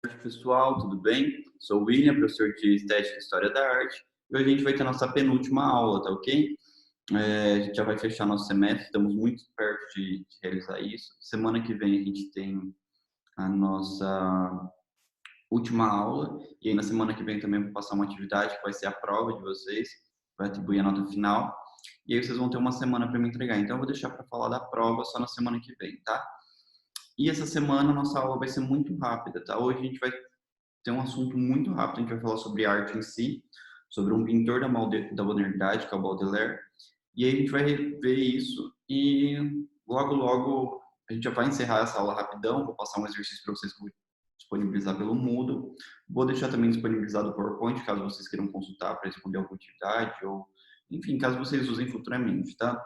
Oi, pessoal, tudo bem? Sou o William, professor de Estética e História da Arte. E hoje a gente vai ter a nossa penúltima aula, tá ok? A gente já vai fechar nosso semestre, estamos muito perto de realizar isso. Semana que vem a gente tem a nossa última aula. E aí na semana que vem também vou passar uma atividade que vai ser a prova de vocês, vai atribuir a nota final. E aí vocês vão ter uma semana para me entregar. Então eu vou deixar para falar da prova só na semana que vem, tá? E essa semana a nossa aula vai ser muito rápida, tá? Hoje a gente vai tem um assunto muito rápido, a gente vai falar sobre arte em si, sobre um pintor da modernidade, que é o Baudelaire, e aí a gente vai ver isso e logo a gente já vai encerrar essa aula rapidão, vou passar um exercício para vocês disponibilizar pelo Moodle, vou deixar também disponibilizado o PowerPoint, caso vocês queiram consultar para responder alguma atividade, ou enfim, caso vocês usem futuramente, tá?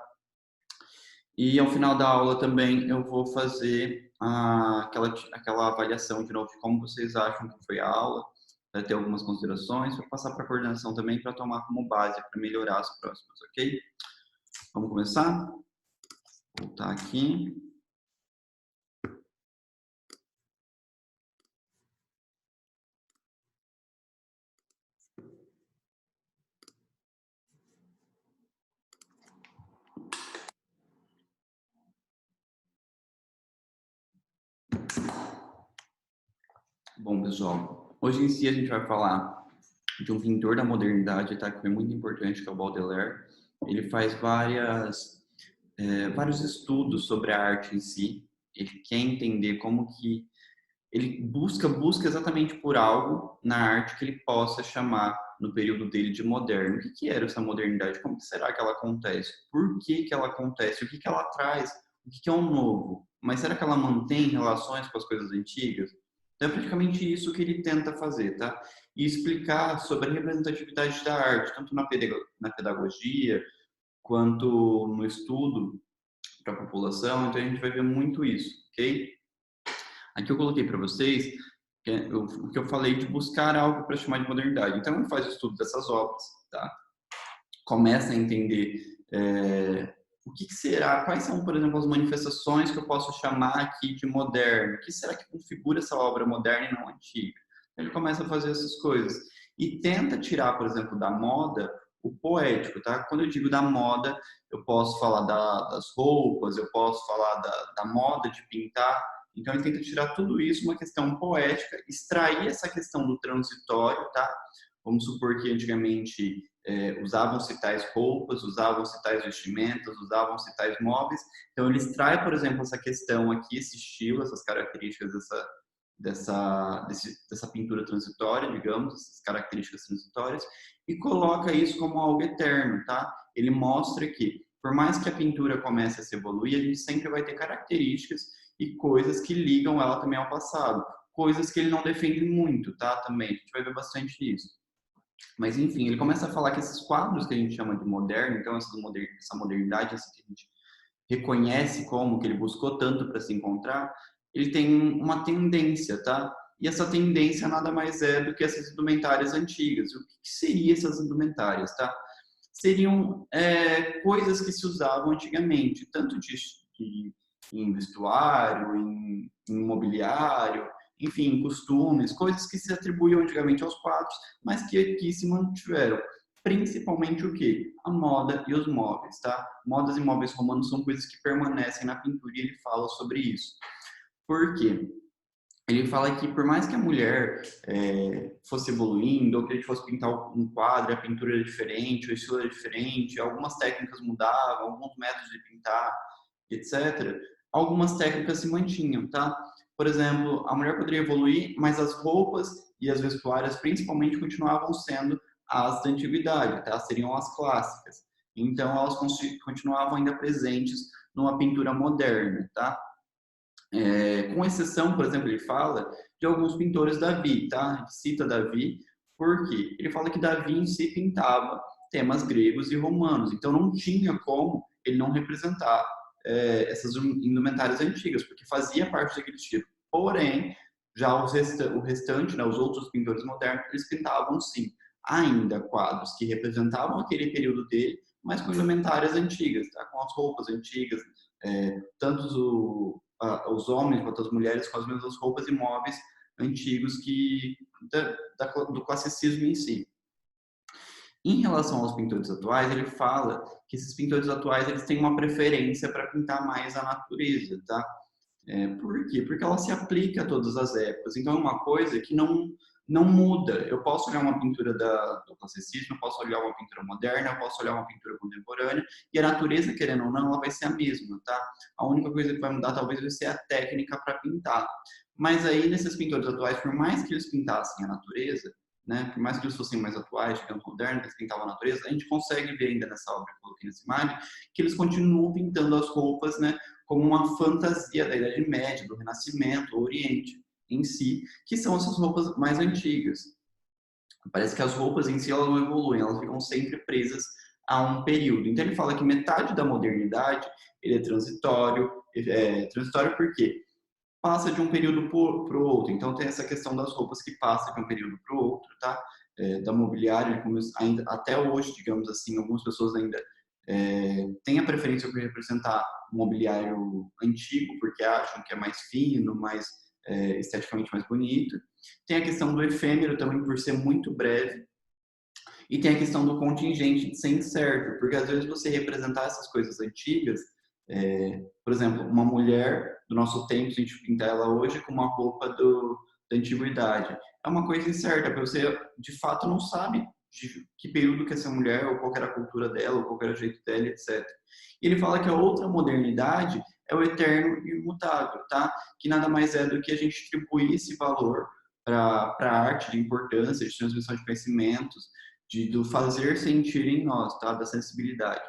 E ao final da aula também eu vou fazer aquela avaliação de novo de como vocês acham que foi a aula, vai ter algumas considerações, vou passar para a coordenação também para tomar como base para melhorar as próximas, ok? Vamos começar? Vou voltar aqui. Bom, pessoal, hoje em si a gente vai falar de um pintor da modernidade, tá? Que foi muito importante, que é o Baudelaire. Ele faz vários estudos sobre a arte em si. Ele quer entender como que ele busca exatamente por algo na arte que ele possa chamar no período dele de moderno. O que que era essa modernidade? Como que será que ela acontece? Por que que ela acontece? O que que ela traz? O que que é um novo? Mas será que ela mantém relações com as coisas antigas? Então é praticamente isso que ele tenta fazer, tá? E explicar sobre a representatividade da arte, tanto na pedagogia quanto no estudo para a população. Então a gente vai ver muito isso, ok? Aqui eu coloquei para vocês o que eu falei de buscar algo para chamar de modernidade. Então, ele faz o estudo dessas obras, tá? Começa a entender o que será, quais são, por exemplo, as manifestações que eu posso chamar aqui de moderno. O que será que configura essa obra moderna e não antiga? Ele começa a fazer essas coisas e tenta tirar, por exemplo, da moda o poético, tá? Quando eu digo da moda, eu posso falar das roupas, eu posso falar da moda de pintar. Então ele tenta tirar tudo isso, uma questão poética, extrair essa questão do transitório, tá? Vamos supor que antigamente usavam-se tais roupas, usavam-se tais vestimentas, usavam-se tais móveis. Então ele extrai, por exemplo, essa questão aqui, esse estilo, essas características dessa pintura transitória, digamos, essas características transitórias, e coloca isso como algo eterno, tá? Ele mostra que, por mais que a pintura comece a se evoluir, a gente sempre vai ter características e coisas que ligam ela também ao passado. Coisas que ele não defende muito, tá? Também, a gente vai ver bastante isso. Mas, enfim, ele começa a falar que esses quadros que a gente chama de moderno, então essa modernidade, essa que a gente reconhece como que ele buscou tanto para se encontrar, ele tem uma tendência, tá? E essa tendência nada mais é do que essas indumentárias antigas. O que seriam essas indumentárias, tá? Seriam coisas que se usavam antigamente, tanto em vestuário, em mobiliário, enfim, costumes, coisas que se atribuíam antigamente aos quadros, mas que aqui se mantiveram. Principalmente o que? A moda e os móveis, tá? Modas e móveis romanos são coisas que permanecem na pintura e ele fala sobre isso. Por quê? Ele fala que por mais que a mulher fosse evoluindo, ou que a gente fosse pintar um quadro, a pintura era diferente, o estilo era diferente, algumas técnicas mudavam, alguns métodos de pintar, etc., algumas técnicas se mantinham, tá? Por exemplo, a mulher poderia evoluir, mas as roupas e as vestuárias, principalmente, continuavam sendo as da antiguidade, tá? Seriam as clássicas. Então, elas continuavam ainda presentes numa pintura moderna, tá? Com exceção, por exemplo, ele fala de alguns pintores Davi, tá? Ele cita Davi, porque ele fala que Davi em si pintava temas gregos e romanos, então não tinha como ele não representar essas indumentárias antigas, porque fazia parte daquele estilo. Porém, já o restante, né, os outros pintores modernos, eles pintavam sim, ainda quadros que representavam aquele período dele, mas com indumentárias antigas, tá? Com as roupas antigas, tanto os homens quanto as mulheres com as mesmas roupas e móveis antigos do classicismo em si. Em relação aos pintores atuais, ele fala que esses pintores atuais eles têm uma preferência para pintar mais a natureza, tá? Por quê? Porque ela se aplica a todas as épocas. Então, é uma coisa que não muda. Eu posso olhar uma pintura do classicismo, eu posso olhar uma pintura moderna, eu posso olhar uma pintura contemporânea, e a natureza, querendo ou não, ela vai ser a mesma, tá? A única coisa que vai mudar, talvez, vai ser a técnica para pintar. Mas aí, nesses pintores atuais, por mais que eles pintassem a natureza, né, por mais que eles fossem mais atuais, digamos, modernos, eles pintavam a natureza, a gente consegue ver ainda nessa obra que eu coloquei nessa imagem, que eles continuam pintando as roupas, né, como uma fantasia da Idade Média, do Renascimento, do Oriente em si, que são essas roupas mais antigas. Parece que as roupas em si elas não evoluem, elas ficam sempre presas a um período. Então ele fala que metade da modernidade ele é transitório. Transitório por quê? Passa de um período para o outro. Então tem essa questão das roupas que passam de um período para o outro, tá? Da mobiliária, ainda até hoje, digamos assim, algumas pessoas ainda têm a preferência por representar o mobiliário antigo, porque acham que é mais fino, mais esteticamente mais bonito. Tem a questão do efêmero também, por ser muito breve. E tem a questão do contingente de ser incerto, porque às vezes você representar essas coisas antigas, por exemplo, uma mulher do nosso tempo, se a gente pintar ela hoje com uma roupa da antiguidade, é uma coisa incerta, porque você de fato não sabe de que período que essa mulher, ou qual era a cultura dela, ou qual era o jeito dela, etc. E ele fala que a outra modernidade é o eterno e imutável, tá? Que nada mais é do que a gente atribuir esse valor para a arte de importância, de transmissão de conhecimentos, do fazer sentir em nós, tá? Da sensibilidade.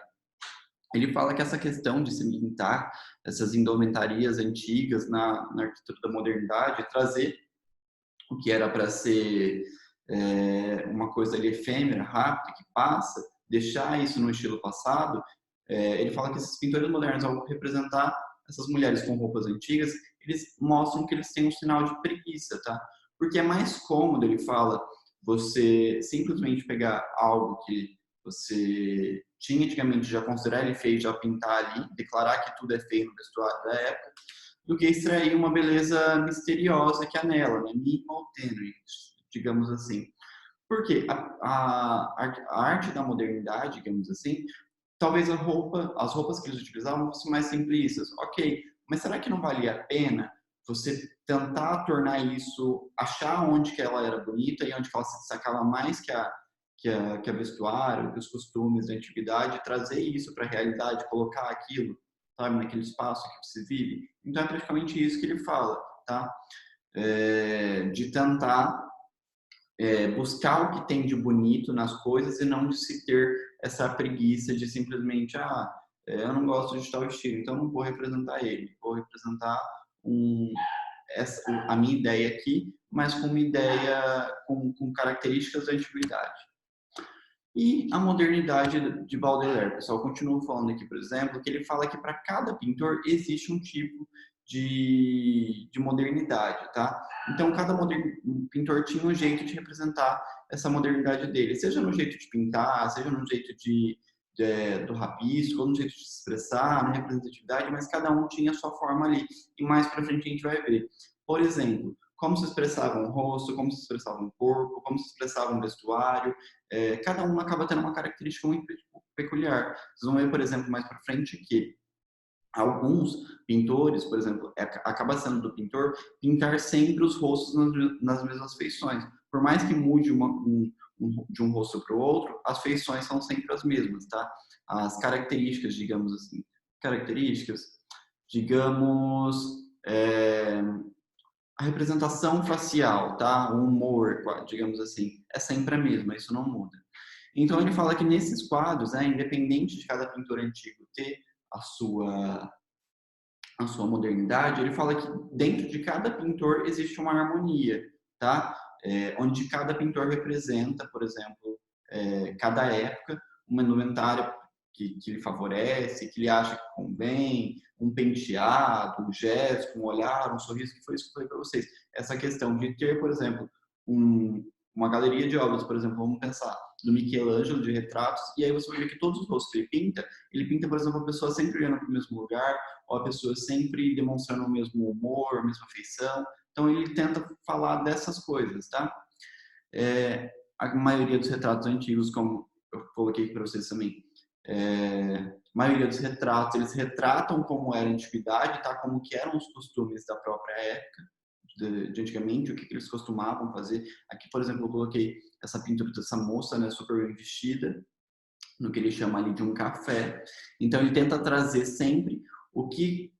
Ele fala que essa questão de se pintar essas indumentarias antigas na arquitetura da modernidade, trazer o que era para ser uma coisa ali efêmera, rápida, que passa, deixar isso no estilo passado, ele fala que esses pintores modernos, ao representar essas mulheres com roupas antigas, eles mostram que eles têm um sinal de preguiça, tá? Porque é mais cômodo, ele fala, você simplesmente pegar algo que você tinha antigamente, já considerar ele feio, já pintar ali, declarar que tudo é feio no vestuário da época, do que extrair uma beleza misteriosa que há nela, né? Mínima ou tênue, digamos assim. Porque a arte da modernidade, digamos assim, talvez as roupas que eles utilizavam fossem mais simplistas. Ok, mas será que não valia a pena você tentar tornar isso, achar onde que ela era bonita e onde que ela se destacava mais que a vestuário, que os costumes da antiguidade, trazer isso para a realidade, colocar aquilo, sabe, naquele espaço que se vive? Então é praticamente isso que ele fala, tá? De tentar buscar o que tem de bonito nas coisas e não de se ter essa preguiça de simplesmente, eu não gosto de tal estilo, então não vou representar ele, vou representar a minha ideia aqui, mas com uma ideia com características da antiguidade. E a modernidade de Baudelaire, pessoal, continuo falando aqui, por exemplo, que ele fala que para cada pintor existe um tipo de modernidade, tá? Então, cada pintor tinha um jeito de representar essa modernidade dele, seja no jeito de pintar, seja no jeito do rabisco, ou no jeito de se expressar, na representatividade, mas cada um tinha a sua forma ali. E mais para frente a gente vai ver. Por exemplo, como se expressava um rosto, como se expressava um corpo, como se expressava um vestuário. Cada um acaba tendo uma característica muito peculiar. Vocês vão ver, por exemplo, mais para frente que alguns pintores, por exemplo, acaba sendo do pintor pintar sempre os rostos nas mesmas feições. Por mais que mude de um rosto para o outro, as feições são sempre as mesmas, tá? As características, digamos assim, digamos, a representação facial, tá? O humor, digamos assim, é sempre a mesma, isso não muda. Então ele fala que nesses quadros, independente de cada pintor antigo ter a sua modernidade, ele fala que dentro de cada pintor existe uma harmonia, tá? Onde cada pintor representa, por exemplo, cada época, uma indumentária que lhe favorece, que ele acha que convém, um penteado, um gesto, um olhar, um sorriso, que foi isso que eu falei para vocês. Essa questão de ter, por exemplo, uma galeria de obras, por exemplo, vamos pensar do Michelangelo de retratos, e aí você vai ver que todos os rostos que ele pinta, por exemplo, a pessoa sempre olhando para o mesmo lugar, ou a pessoa sempre demonstrando o mesmo humor, a mesma feição. Então ele tenta falar dessas coisas, tá? A maioria dos retratos antigos, como eu coloquei para vocês também, a maioria dos retratos, eles retratam como era a antiguidade, tá? Como que eram os costumes da própria época, de antigamente, o que eles costumavam fazer. Aqui, por exemplo, eu coloquei essa pintura dessa moça, né, super bem vestida, no que ele chama ali de um café. Então ele tenta trazer sempre o que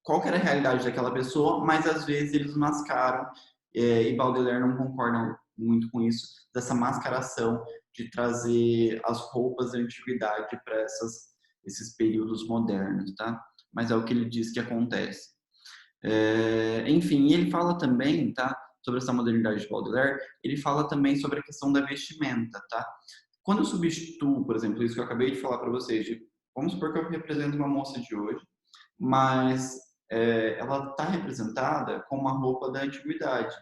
qual que era a realidade daquela pessoa, mas às vezes eles mascaram e Baudelaire não concorda muito com isso, dessa mascaração de trazer as roupas da antiguidade para esses períodos modernos, tá? Mas é o que ele diz que acontece. Enfim, ele fala também, tá? Sobre essa modernidade de Baudelaire, ele fala também sobre a questão da vestimenta, tá? Quando eu substituo, por exemplo, isso que eu acabei de falar para vocês, vamos supor que eu represento uma moça de hoje, mas ela está representada com uma roupa da antiguidade.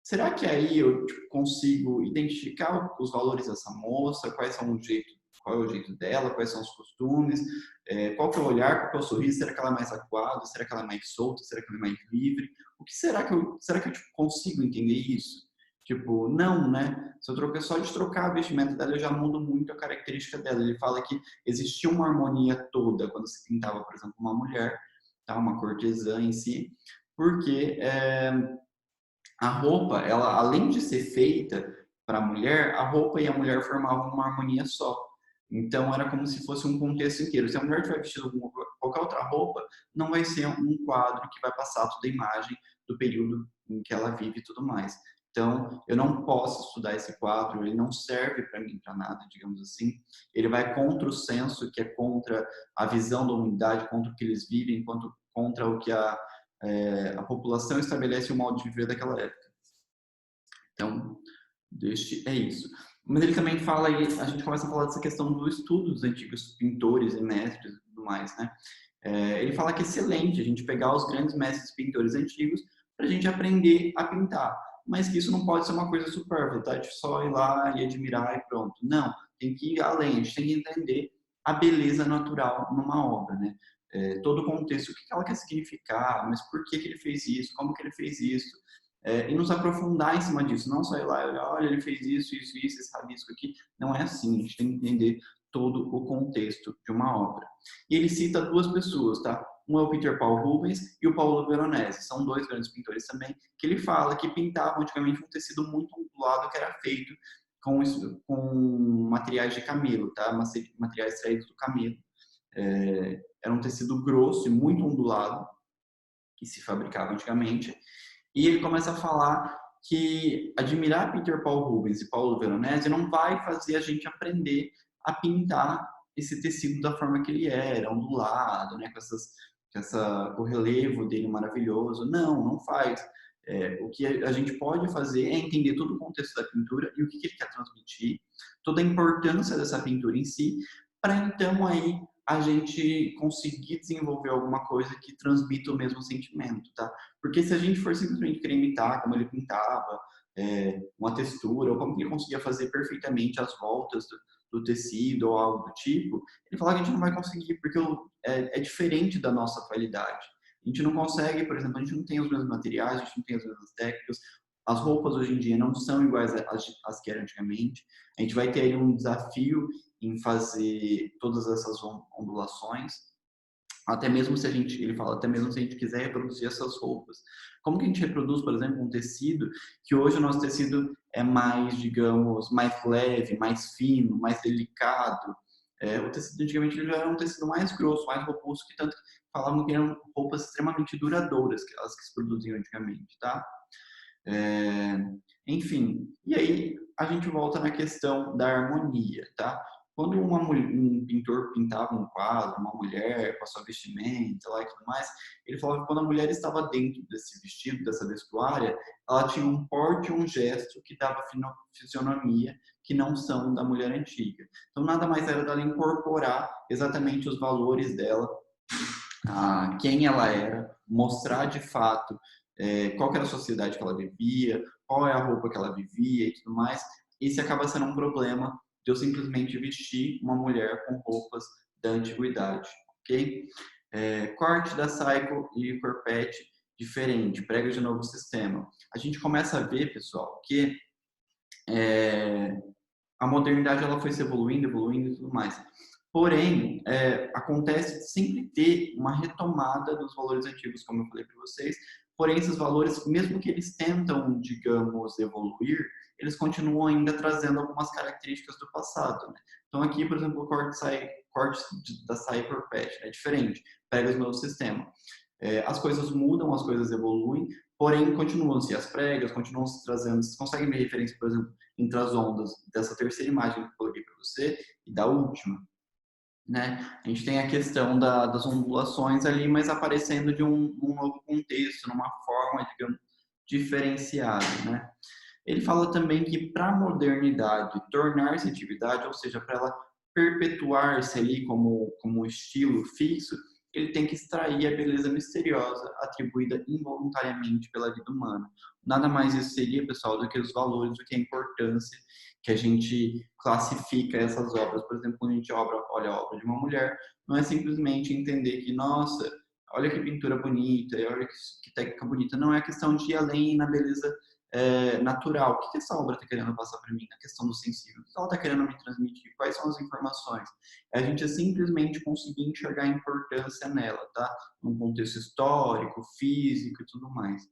Será que aí eu consigo identificar os valores dessa moça, qual é o jeito dela, quais são os costumes, qual que é o olhar, qual que é o sorriso, será que ela é mais acuada, será que ela é mais solta, será que ela é mais livre? O que será que eu consigo entender isso? Tipo, não, né? Se eu trocar só de trocar a vestimenta dela, eu já mudo muito a característica dela. Ele fala que existia uma harmonia toda quando se pintava, por exemplo, uma mulher, tá? Uma cortesã em si, porque a roupa, ela além de ser feita para a mulher, a roupa e a mulher formavam uma harmonia só. Então era como se fosse um contexto inteiro. Se a mulher tiver vestido qualquer outra roupa, não vai ser um quadro que vai passar toda a imagem do período em que ela vive e tudo mais. Então, eu não posso estudar esse quadro, ele não serve para mim para nada, digamos assim. Ele vai contra o senso, que é contra a visão da humanidade, contra o que eles vivem, contra o que a população estabelece o modo de viver daquela época. Então, é isso. Mas ele também fala, e a gente começa a falar dessa questão do estudo dos antigos pintores e mestres e tudo mais, né? Ele fala que é excelente a gente pegar os grandes mestres pintores antigos para a gente aprender a pintar, mas que isso não pode ser uma coisa supérflua, tá? De só ir lá e admirar e pronto. Não, tem que ir além, a gente tem que entender a beleza natural numa obra, né? Todo o contexto, o que ela quer significar, mas por que ele fez isso, como que ele fez isso, e nos aprofundar em cima disso, não só ir lá e olhar, olha, ele fez isso, esse rabisco aqui. Não é assim, a gente tem que entender todo o contexto de uma obra. E ele cita duas pessoas, tá? Um é o Peter Paul Rubens e o Paulo Veronese. São dois grandes pintores também, que ele fala que pintavam antigamente um tecido muito ondulado que era feito com materiais de camelo, tá? Materiais extraídos do camelo. Era um tecido grosso e muito ondulado, que se fabricava antigamente. E ele começa a falar que admirar Peter Paul Rubens e Paulo Veronese não vai fazer a gente aprender a pintar esse tecido da forma que ele era, ondulado, né, com o relevo dele maravilhoso. Não, não faz. O que a gente pode fazer é entender todo o contexto da pintura e o que ele quer transmitir, toda a importância dessa pintura em si, para então aí a gente conseguir desenvolver alguma coisa que transmita o mesmo sentimento, tá? Porque se a gente for simplesmente querer imitar como ele pintava, uma textura, ou como ele conseguia fazer perfeitamente as voltas do tecido ou algo do tipo, ele fala que a gente não vai conseguir, porque é diferente da nossa atualidade. A gente não consegue, por exemplo, a gente não tem os mesmos materiais, a gente não tem as mesmas técnicas, as roupas hoje em dia não são iguais às que eram antigamente. A gente vai ter aí um desafio em fazer todas essas ondulações, até mesmo se a gente, ele fala, até mesmo se a gente quiser reproduzir essas roupas. Como que a gente reproduz, por exemplo, um tecido que hoje o nosso tecido é mais, digamos, mais leve, mais fino, mais delicado. O tecido antigamente ele já era um tecido mais grosso, mais robusto, que tanto que falavam que eram roupas extremamente duradouras, que as que se produziam antigamente, tá? Enfim, e aí a gente volta na questão da harmonia, tá? Quando um pintor pintava um quadro, uma mulher com a sua vestimenta lá e tudo mais, ele falava que quando a mulher estava dentro desse vestido, dessa vestuária, ela tinha um porte e um gesto que dava fisionomia que não são da mulher antiga. Então nada mais era dela incorporar exatamente os valores dela, quem ela era, mostrar de fato qual era a sociedade que ela vivia, qual é a roupa que ela vivia e tudo mais. Esse acaba sendo um problema de eu simplesmente vestir uma mulher com roupas da antiguidade, ok? Corte da Psycho e Corpete, diferente, pregos de novo sistema. A gente começa a ver, pessoal, que a modernidade ela foi se evoluindo, evoluindo e tudo mais. Porém, acontece sempre ter uma retomada dos valores antigos, como eu falei para vocês. Porém, esses valores, mesmo que eles tentam, digamos, evoluir, eles continuam ainda trazendo algumas características do passado, né? Então, aqui, por exemplo, o corte da Cyberpatch é diferente, pega o novo sistema. As coisas mudam, as coisas evoluem, porém continuam-se as pregas, continuam se trazendo. Vocês conseguem ver referência, por exemplo, entre as ondas dessa terceira imagem que eu coloquei para você e da última, né? A gente tem a questão das ondulações ali, mas aparecendo de um novo contexto, numa forma, digamos, diferenciada, né? Ele fala também que para a modernidade tornar-se atividade, ou seja, para ela perpetuar-se ali como estilo fixo, ele tem que extrair a beleza misteriosa atribuída involuntariamente pela vida humana. Nada mais isso seria, pessoal, do que os valores, do que a importância que a gente classifica essas obras. Por exemplo, quando a gente olha a obra de uma mulher, não é simplesmente entender que, nossa, olha que pintura bonita, olha que técnica bonita. Não é questão de ir além na beleza natural. O que essa obra está querendo passar para mim? A questão do sensível. O que ela está querendo me transmitir? Quais são as informações? É a gente simplesmente conseguir enxergar a importância nela, tá? Num contexto histórico, físico e tudo mais.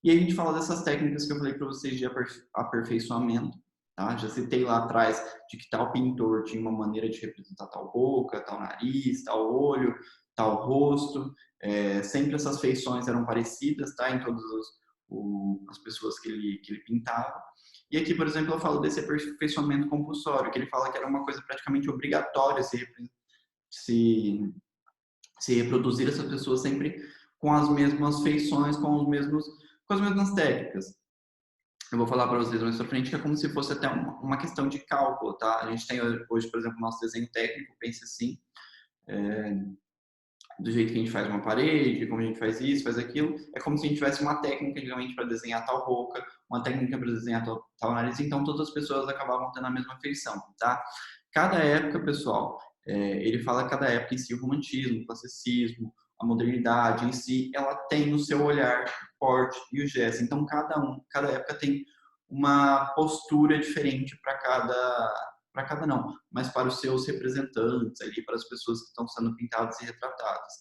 E aí a gente fala dessas técnicas que eu falei para vocês de aperfeiçoamento, tá? Já citei lá atrás de que tal pintor tinha uma maneira de representar tal boca, tal nariz, tal olho, tal rosto. Sempre essas feições eram parecidas, tá? Em todas as pessoas que ele pintava. E aqui, por exemplo, eu falo desse aperfeiçoamento compulsório, que ele fala que era uma coisa praticamente obrigatória se, se reproduzir essas pessoas sempre com as mesmas feições, com as mesmas técnicas. Eu vou falar para vocês mais pra frente que é como se fosse até uma questão de cálculo, tá? A gente tem hoje, por exemplo, o nosso desenho técnico, pense assim, do jeito que a gente faz uma parede, como a gente faz isso, faz aquilo. É como se a gente tivesse uma técnica, realmente, para desenhar tal boca, uma técnica para desenhar tal nariz, então todas as pessoas acabavam tendo a mesma feição, tá? Cada época, pessoal, ele fala que cada época em si, o romantismo, o classicismo, a modernidade em si, ela tem o seu olhar, o porte e o gesto. Então, cada época tem uma postura diferente para cada não, mas para os seus representantes ali, para as pessoas que estão sendo pintadas e retratadas.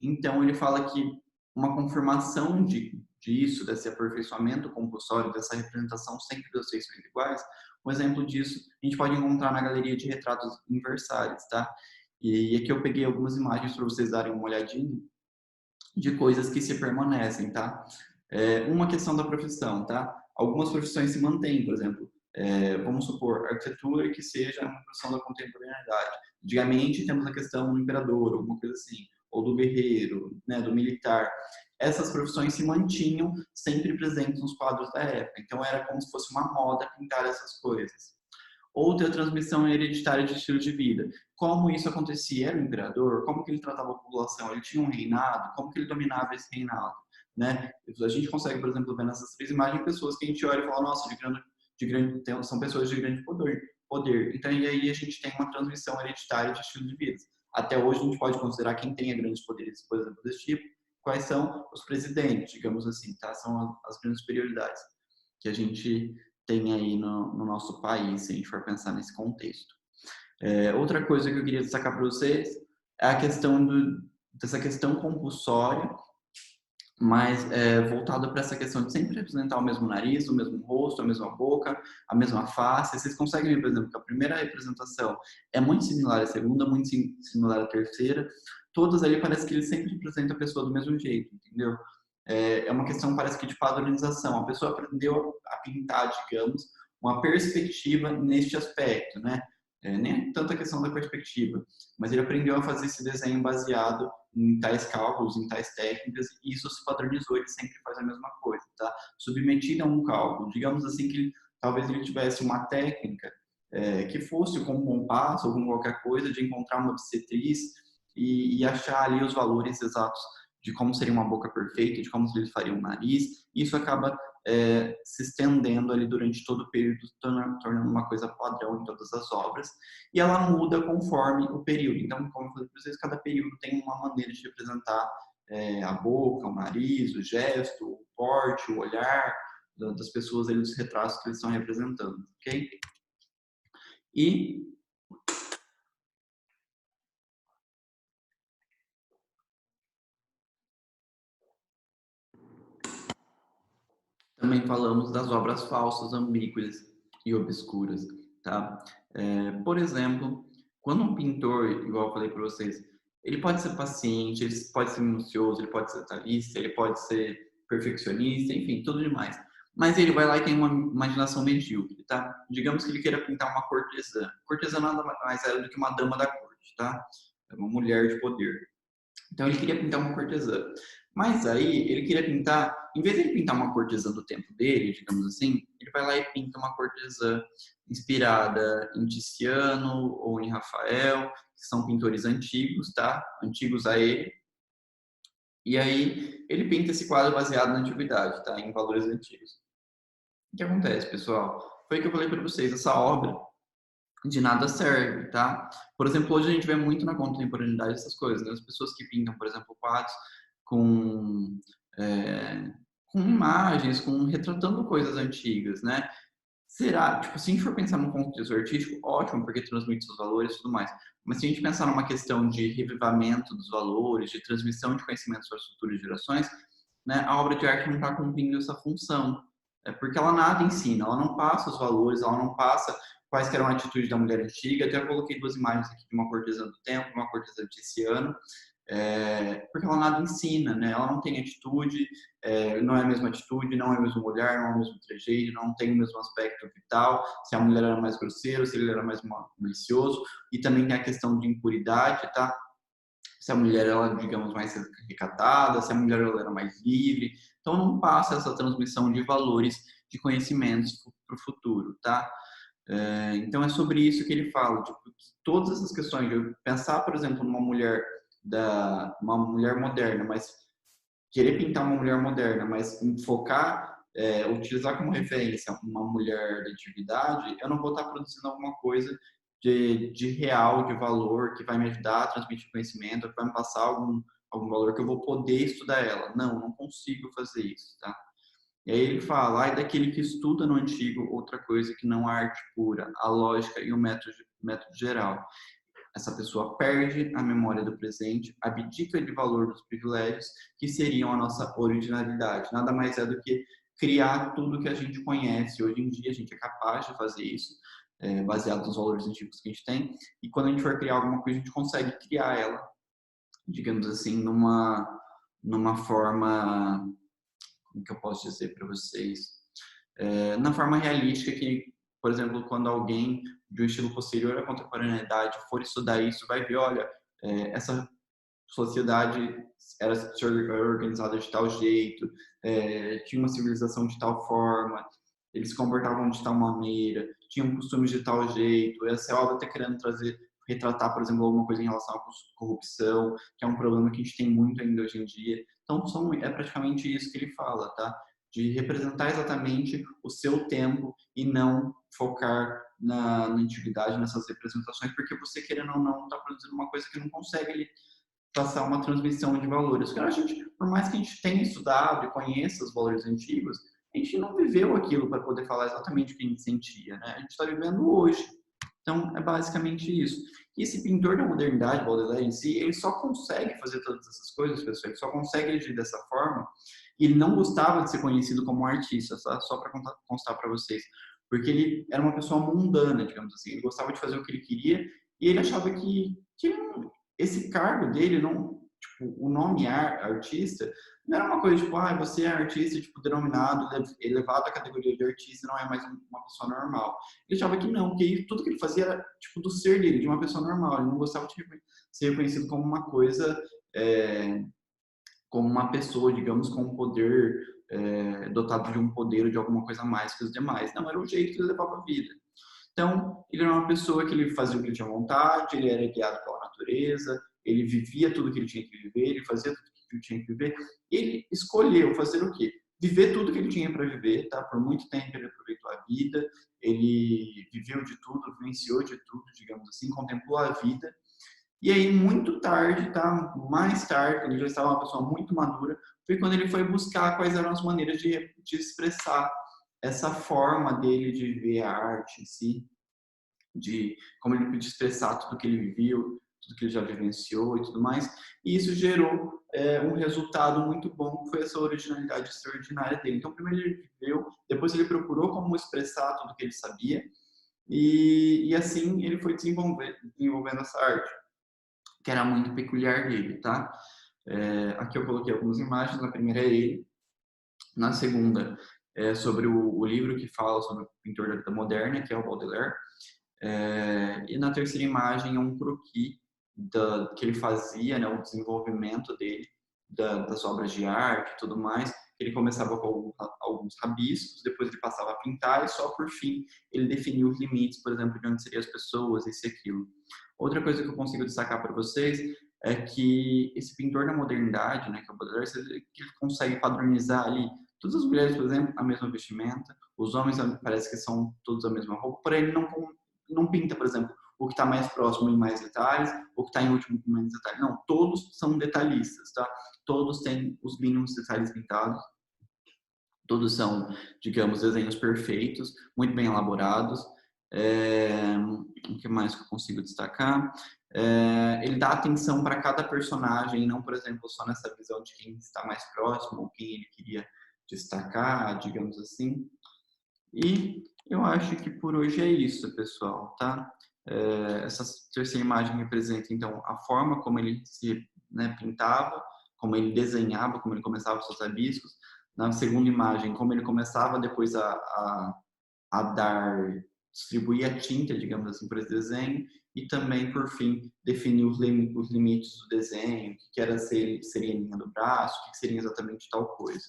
Então, ele fala que uma confirmação disso, desse aperfeiçoamento compulsório, dessa representação sempre das feições iguais, um exemplo disso a gente pode encontrar na galeria de retratos em Versalhes, tá? E aqui eu peguei algumas imagens para vocês darem uma olhadinha de coisas que se permanecem, tá? Uma questão da profissão, tá? Algumas profissões se mantêm, por exemplo, vamos supor, arquitetura que seja uma profissão da contemporaneidade. Antigamente temos a questão do imperador, alguma coisa assim, ou do guerreiro, né, do militar. Essas profissões se mantinham sempre presentes nos quadros da época. Então era como se fosse uma moda pintar essas coisas. Outra transmissão hereditária de estilo de vida. Como isso acontecia? Era o imperador? Como que ele tratava a população? Ele tinha um reinado? Como que ele dominava esse reinado? Né? A gente consegue, por exemplo, ver nessas três imagens pessoas que a gente olha e fala, nossa, são pessoas de grande poder. Então, e aí a gente tem uma transmissão hereditária de estilo de vida. Até hoje a gente pode considerar quem tem grandes poderes, por exemplo, desse tipo, quais são os presidentes, digamos assim, tá? São as grandes prioridades que a gente tem aí no nosso país, se a gente for pensar nesse contexto. Outra coisa que eu queria destacar para vocês é a questão dessa questão compulsória, mas voltada para essa questão de sempre representar o mesmo nariz, o mesmo rosto, a mesma boca, a mesma face. Vocês conseguem ver, por exemplo, que a primeira representação é muito similar à segunda, muito similar à terceira. Todas ali parece que ele sempre representa a pessoa do mesmo jeito, entendeu? É uma questão, parece que, de padronização. A pessoa aprendeu a pintar, digamos, uma perspectiva neste aspecto, né? Nem tanto a questão da perspectiva, mas ele aprendeu a fazer esse desenho baseado em tais cálculos, em tais técnicas, e isso se padronizou, ele sempre faz a mesma coisa, tá? Submetido a um cálculo, digamos assim que talvez ele tivesse uma técnica que fosse com um compasso ou com qualquer coisa, de encontrar uma bissetriz e achar ali os valores exatos de como seria uma boca perfeita, de como ele faria um nariz. Isso acaba se estendendo ali durante todo o período, tornando uma coisa padrão em todas as obras. E ela muda conforme o período. Então, como eu falei para vocês, cada período tem uma maneira de representar a boca, o nariz, o gesto, o porte, o olhar das pessoas ali, dos retratos que eles estão representando, ok? E também falamos das obras falsas, ambíguas e obscuras, tá? Por exemplo, quando um pintor, igual eu falei para vocês, ele pode ser paciente, ele pode ser minucioso, ele pode ser detalhista, ele pode ser perfeccionista, enfim, tudo demais. Mas ele vai lá e tem uma imaginação medíocre, tá? Digamos que ele queira pintar uma cortesã. Cortesã nada mais é do que uma dama da corte, tá? É uma mulher de poder. Então ele queria pintar uma cortesã. Mas aí ele queria pintar, em vez de ele pintar uma cortesã do tempo dele, digamos assim, ele vai lá e pinta uma cortesã inspirada em Tiziano ou em Rafael, que são pintores antigos, tá? Antigos a ele. E aí ele pinta esse quadro baseado na antiguidade, tá? Em valores antigos. O que acontece, pessoal? Foi o que eu falei para vocês, essa obra de nada serve, tá? Por exemplo, hoje a gente vê muito na contemporaneidade essas coisas, né? As pessoas que pintam, por exemplo, quadros com, é, com imagens, com retratando coisas antigas, né? Será, tipo, se a gente for pensar num contexto artístico, ótimo, porque transmite seus valores e tudo mais. Mas se a gente pensar numa questão de revivamento dos valores, de transmissão de conhecimentos para as futuras gerações, né, a obra de arte não está cumprindo essa função. É porque ela nada ensina, ela não passa os valores, ela não passa quais que eram a atitude da mulher antiga. Até eu coloquei duas imagens aqui de uma cortesã do tempo, uma cortesã de Tiziano, porque ela nada ensina, né? Ela não tem atitude, não é a mesma atitude, não é o mesmo olhar, não é o mesmo trejeito, não tem o mesmo aspecto vital, se a mulher era mais grosseira, se ele era mais malicioso, e também tem a questão de impuridade, tá? Se a mulher, ela, digamos, mais recatada, se a mulher ela era mais livre, então não passa essa transmissão de valores, de conhecimentos para o futuro, tá? Então é sobre isso que ele fala, tipo, todas essas questões de pensar, por exemplo, numa mulher uma mulher moderna, mas querer pintar uma mulher moderna, mas focar, utilizar como referência uma mulher da antiguidade, eu não vou estar produzindo alguma coisa de real, de valor, que vai me ajudar a transmitir conhecimento, que vai me passar algum valor que eu vou poder estudar ela. Não, não consigo fazer isso, tá? E aí ele fala, ai daquele que estuda no antigo outra coisa que não a arte pura, a lógica e o método geral. Essa pessoa perde a memória do presente, abdica de valor dos privilégios que seriam a nossa originalidade. Nada mais é do que criar tudo que a gente conhece. Hoje em dia a gente é capaz de fazer isso, baseado nos valores antigos que a gente tem. E quando a gente for criar alguma coisa, a gente consegue criar ela, digamos assim, numa forma, como que eu posso dizer para vocês? Na forma realística que, por exemplo, quando alguém de um estilo posterior à contemporaneidade for estudar isso, vai ver, olha, essa sociedade era organizada de tal jeito, tinha uma civilização de tal forma, eles se comportavam de tal maneira, tinham costumes de tal jeito. Essa obra está querendo retratar, por exemplo, alguma coisa em relação à corrupção, que é um problema que a gente tem muito ainda hoje em dia. Então, é praticamente isso que ele fala, tá? De representar exatamente o seu tempo e não focar na antiguidade, nessas representações, porque você, querendo ou não, está produzindo uma coisa que não consegue ali passar uma transmissão de valores. Porque a gente, por mais que a gente tenha estudado e conheça os valores antigos, a gente não viveu aquilo para poder falar exatamente o que a gente sentia, né? A gente está vivendo hoje. Então, é basicamente isso. E esse pintor da modernidade, Baudelaire em si, ele só consegue fazer todas essas coisas, pessoal, ele só consegue agir dessa forma, e ele não gostava de ser conhecido como um artista, tá? Só para constar para vocês, porque ele era uma pessoa mundana, digamos assim, ele gostava de fazer o que ele queria, e ele achava que esse cargo dele, não, tipo, o nome artista, não era uma coisa tipo, você é artista, tipo, denominado, elevado à categoria de artista, não é mais uma pessoa normal. Ele achava que não, porque tudo que ele fazia era, tipo, do ser dele, de uma pessoa normal. Ele não gostava de ser reconhecido como uma coisa, como uma pessoa, digamos, com um poder, dotado de um poder ou de alguma coisa a mais que os demais. Não, era o jeito que ele levava a vida. Então, ele era uma pessoa que ele fazia o que ele tinha vontade, ele era guiado pela natureza, ele vivia tudo que ele tinha que viver, ele fazia tudo que ele tinha que viver. E ele escolheu fazer o quê? Viver tudo que ele tinha para viver, tá? Por muito tempo ele aproveitou a vida, ele viveu de tudo, vivenciou de tudo, digamos assim, contemplou a vida. E aí, muito tarde, tá? Mais tarde, quando ele já estava uma pessoa muito madura, foi quando ele foi buscar quais eram as maneiras de expressar essa forma dele de ver a arte em si, de como ele podia expressar tudo que ele viveu, tudo que ele já vivenciou e tudo mais. E isso gerou um resultado muito bom, que foi essa originalidade extraordinária dele. Então, primeiro ele viveu, depois ele procurou como expressar tudo que ele sabia, e assim ele foi desenvolvendo essa arte, que era muito peculiar dele, tá? Aqui eu coloquei algumas imagens, na primeira é ele, na segunda é sobre o livro que fala sobre o pintor da vida moderna, que é o Baudelaire, e na terceira imagem é um croquis que ele fazia, né, o desenvolvimento dele, das obras de arte e tudo mais. Ele começava com alguns rabiscos, depois ele passava a pintar e só por fim ele definiu os limites, por exemplo, de onde seriam as pessoas, isso e aquilo. Outra coisa que eu consigo destacar para vocês é que esse pintor da modernidade, né, que é o Baudelaire, que ele consegue padronizar ali todas as mulheres, por exemplo, a mesma vestimenta, os homens parece que são todos a mesma roupa, porém ele não pinta, por exemplo, o que está mais próximo em mais detalhes, o que está em último com menos detalhes. Não, todos são detalhistas, tá? Todos têm os mínimos detalhes pintados, todos são, digamos, desenhos perfeitos, muito bem elaborados. O que mais que eu consigo destacar? Ele dá atenção para cada personagem, não, por exemplo, só nessa visão de quem está mais próximo ou quem ele queria destacar, digamos assim. E eu acho que por hoje é isso, pessoal, tá? Essa terceira imagem representa, então, a forma como ele se, né, pintava, como ele desenhava, como ele começava os seus rabiscos. Na segunda imagem, como ele começava depois a distribuir a tinta, digamos assim, para esse desenho. E também, por fim, definir os limites do desenho, o que era seria a linha do braço, o que seria exatamente tal coisa.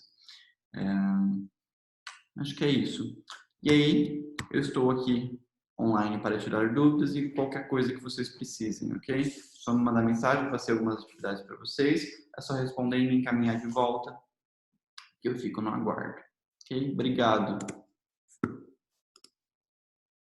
Acho que é isso. E aí, eu estou aqui online para tirar dúvidas e qualquer coisa que vocês precisem, ok? Só me mandar mensagem, passei algumas atividades para vocês. É só responder e me encaminhar de volta, que eu fico no aguardo. Ok? Obrigado.